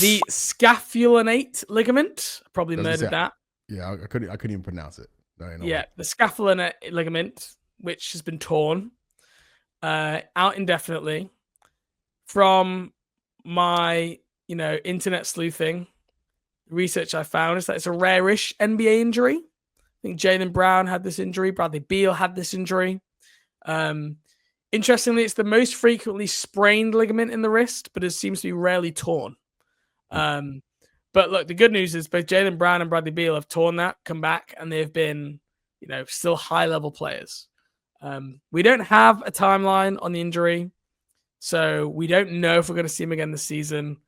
The scapulinate ligament. Probably murdered that. Yeah, I couldn't even pronounce it. Yeah, the scapulinate ligament, which has been torn out indefinitely. From my, internet sleuthing, research I found is that it's a rare-ish NBA injury. I think Jaylen Brown had this injury. Bradley Beal had this injury. Interestingly, it's the most frequently sprained ligament in the wrist, but it seems to be rarely torn. But look, the good news is both Jaylen Brown and Bradley Beal have torn that, come back, and they've been, still high-level players. We don't have a timeline on the injury, so we don't know if we're going to see him again this season.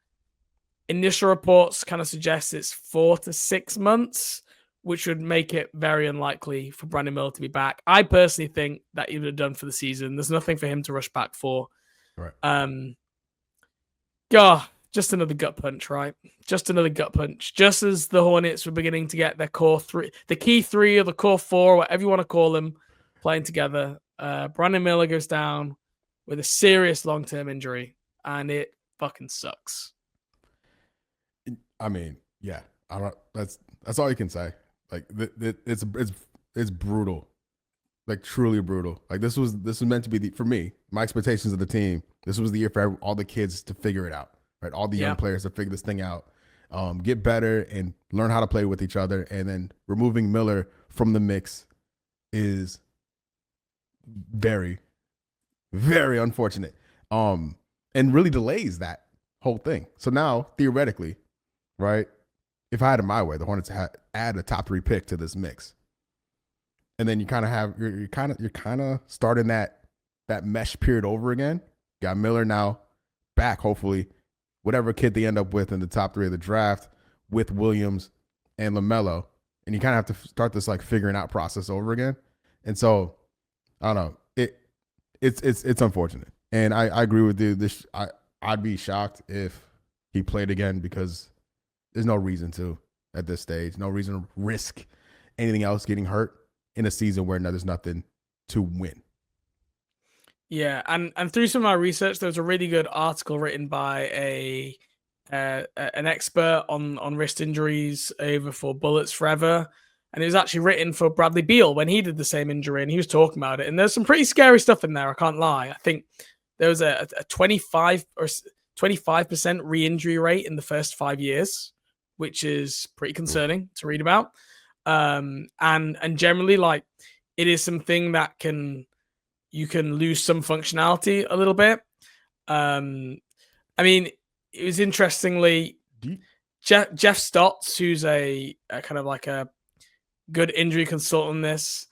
Initial reports kind of suggest it's 4 to 6 months, which would make it very unlikely for Brandon Miller to be back. I personally think that he would have done for the season. There's nothing for him to rush back for. Right. Just another gut punch, right? Just another gut punch. Just as the Hornets were beginning to get their core three, the key three or the core four, whatever you want to call them, playing together, Brandon Miller goes down with a serious long-term injury, and it fucking sucks. I mean, yeah, I don't. That's all you can say. Like it's brutal, like truly brutal. Like this was meant to be for me. My expectations of the team. This was the year for all the kids to figure it out, right? All the young players to figure this thing out, get better and learn how to play with each other. And then removing Miller from the mix is very, very unfortunate. And really delays that whole thing. So now theoretically, right? If I had it my way, the Hornets add a top 3 pick to this mix, and then you kind of have you're kind of starting that mesh period over again. Got Miller now back, hopefully, whatever kid they end up with in the top 3 of the draft with Williams and LaMelo, and you kind of have to start this like figuring out process over again. And so I don't know, it's unfortunate, and I agree with you. I'd be shocked if he played again because there's no reason to at this stage. No reason to risk anything else getting hurt in a season where there's nothing to win. Yeah, and through some of my research, there was a really good article written by an expert on wrist injuries over for Bullets Forever, and it was actually written for Bradley Beal when he did the same injury, and he was talking about it. And there's some pretty scary stuff in there. I can't lie. I think there was a 25% re-injury rate in the first 5 years, which is pretty concerning to read about. And generally, like, it is something that you can lose some functionality a little bit. I mean, it was interestingly Jeff Stotts, who's a kind of like a good injury consultant in this.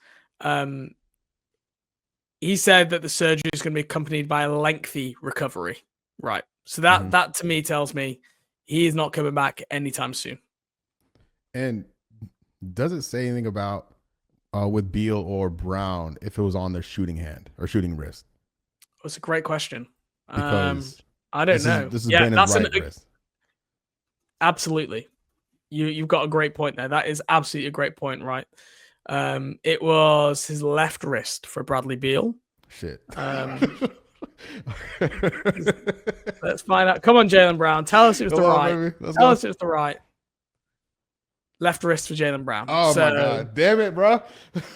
He said that the surgery is going to be accompanied by a lengthy recovery. Right. So that to me tells me he is not coming back anytime soon. And does it say anything about with Beal or Brown if it was on their shooting hand or shooting wrist? That's a great question. Because I don't know. This has been his right wrist. Absolutely. You've got a great point there. That is absolutely a great point, right? It was his left wrist for Bradley Beal. Shit. Let's find out. Come on, Jaylen Brown. Tell us it was the right. Tell us it was the right. Left wrist for Jaylen Brown. Oh, my God. Damn it, bro.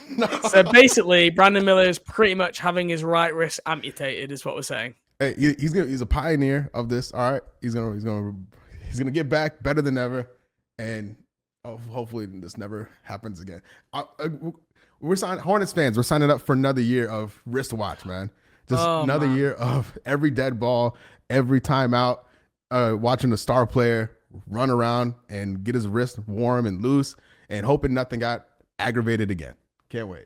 No. So basically, Brandon Miller is pretty much having his right wrist amputated, is what we're saying. Hey, he's a pioneer of this. All right. He's gonna get back better than ever. And hopefully this never happens again. We're signing Hornets fans. We're signing up for another year of wristwatch, man. Just another year of every dead ball, every timeout, watching a star player run around and get his wrist warm and loose, and hoping nothing got aggravated again. Can't wait.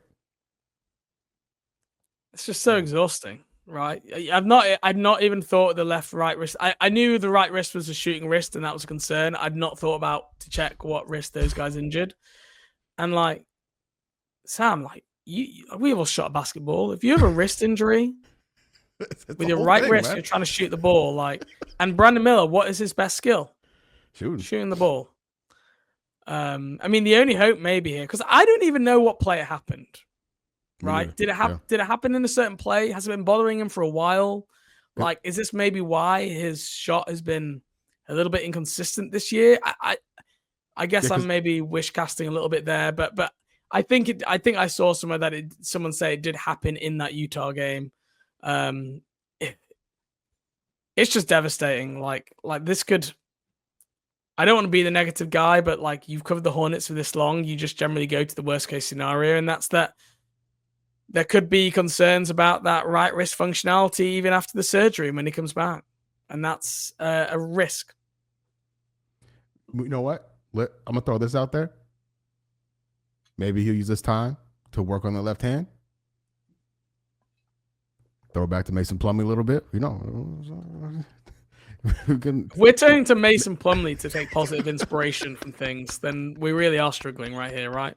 It's just so exhausting, right? I'd not even thought the right wrist. I knew the right wrist was a shooting wrist, and that was a concern. I'd not thought about to check what wrist those guys injured. And like, Sam, like we all shot a basketball. If you have a wrist injury with your right wrist, man, you're trying to shoot the ball. Like, and Brandon Miller, what is his best skill? Shooting the ball. I mean, the only hope maybe here, because I don't even know what play it happened. Right? Did it happen in a certain play? Has it been bothering him for a while? Like, is this maybe why his shot has been a little bit inconsistent this year. I guess Yeah, I'm 'cause maybe wish casting a little bit there, but I think I saw somewhere that someone say it did happen in that Utah game. Um, it, it's just devastating. Like this could. I don't want to be the negative guy, but like you've covered the Hornets for this long, you just generally go to the worst case scenario, and that's that there could be concerns about that right wrist functionality even after the surgery when he comes back, and that's a risk. you know what? I'm gonna throw this out there. Maybe he'll use this time to work on the left hand. Throw it back to Mason Plumlee a little bit. You know, We're turning to Mason Plumlee to take positive inspiration from things, then we really are struggling right here, right?